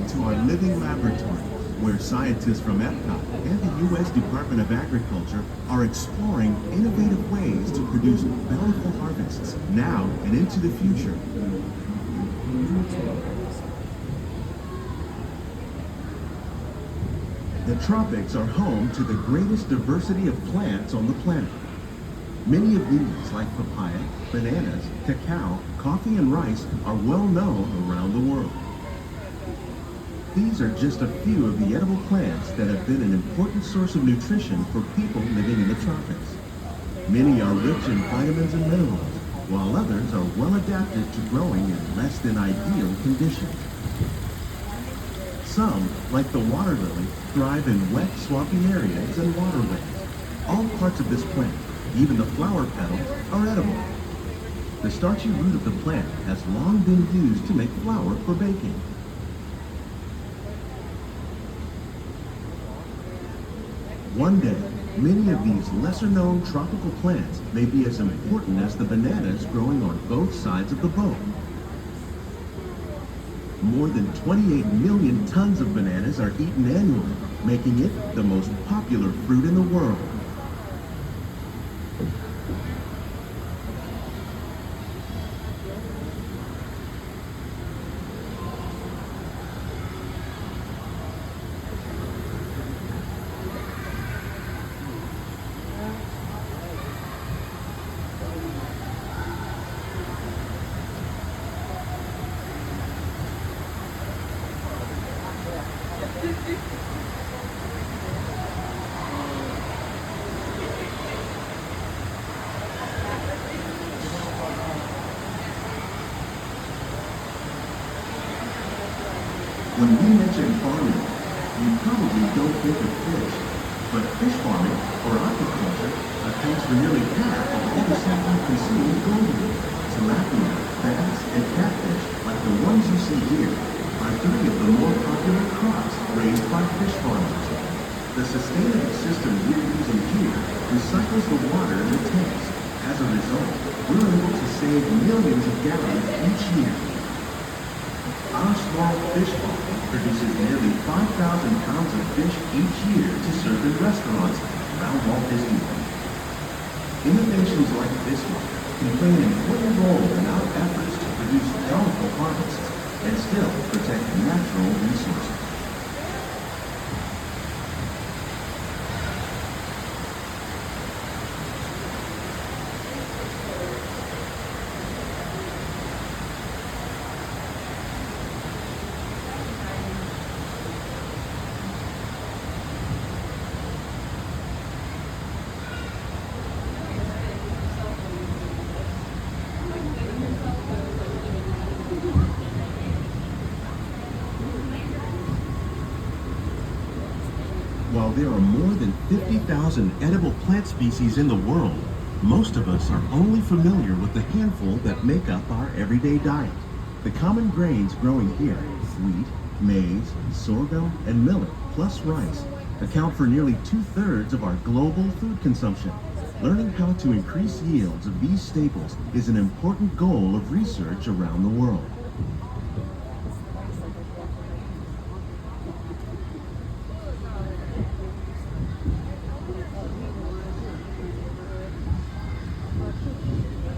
Welcome to our living laboratory, where scientists from Epcot and the U.S. Department of Agriculture are exploring innovative ways to produce bountiful harvests now and into the future. The tropics are home to the greatest diversity of plants on the planet. Many of these, like papaya, bananas, cacao, coffee, and rice, are well known around the world. These are just a few of the edible plants that have been an important source of nutrition for people living in the tropics. Many are rich in vitamins and minerals, while others are well adapted to growing in less than ideal conditions. Some, like the water lily, thrive in wet, swampy areas and waterways. All parts of this plant, even the flower petals, are edible. The starchy root of the plant has long been used to make flour for baking. One day, many of these lesser-known tropical plants may be as important as the bananas growing on both sides of the boat. More than 28 million tons of bananas are eaten annually, making it the most popular fruit in the world. When we mention farming, we probably don't think of fish, but fish farming, or aquaculture, accounts for nearly half of all the salmon consumed globally. Tilapia, bass, and catfish, like the ones you see here, are three of the more popular crops raised by fish farmers. The sustainable system we're using here recycles the water in the tanks. As a result, we're able to save millions of gallons each year. Our small fish farm produces nearly 5,000 pounds of fish each year to serve in restaurants around Walt Disney World. Innovations like this one can play an important role in our efforts to produce bountiful harvests and still protect natural resources. While there are more than 50,000 edible plant species in the world, most of us are only familiar with the handful that make up our everyday diet. The common grains growing here, wheat, maize, sorghum, and millet, plus rice, account for nearly 2/3 of our global food consumption. Learning how to increase yields of these staples is an important goal of research around the world.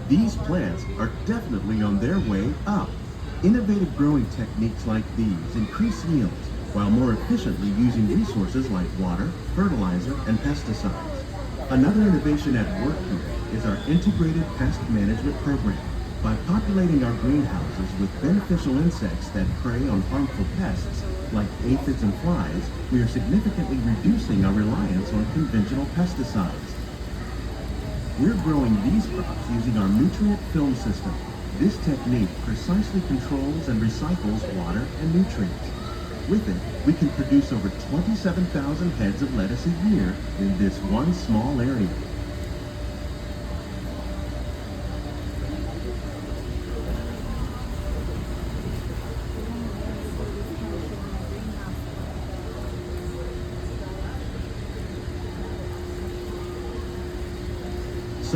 These plants are definitely on their way up. Innovative growing techniques like these increase yields while more efficiently using resources like water, fertilizer, and pesticides. Another innovation at work here is our integrated pest management program. By populating our greenhouses with beneficial insects that prey on harmful pests like aphids and flies, we are significantly reducing our reliance on conventional pesticides. We're growing these crops using our nutrient film system. This technique precisely controls and recycles water and nutrients. With it, we can produce over 27,000 heads of lettuce a year in this one small area.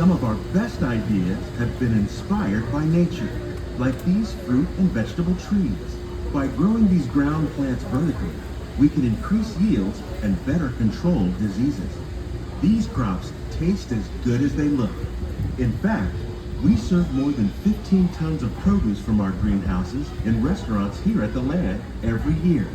Some of our best ideas have been inspired by nature, like these fruit and vegetable trees. By growing these ground plants vertically, we can increase yields and better control diseases. These crops taste as good as they look. In fact, we serve more than 15 tons of produce from our greenhouses in restaurants here at the land every year.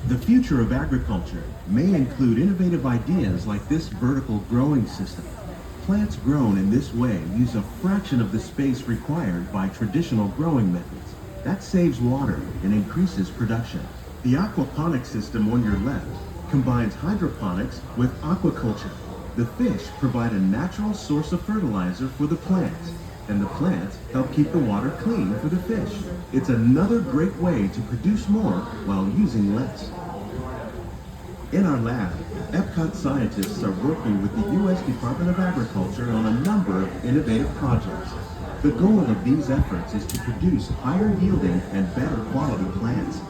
The future of agriculture may include innovative ideas like this vertical growing system. Plants grown in this way use a fraction of the space required by traditional growing methods. That saves water and increases production. The aquaponics system on your left combines hydroponics with aquaculture. The fish provide a natural source of fertilizer for the plants, and the plants help keep the water clean for the fish. It's another great way to produce more while using less. In our lab, Epcot scientists are working with the U.S. Department of Agriculture on a number of innovative projects. The goal of these efforts is to produce higher yielding and better quality plants.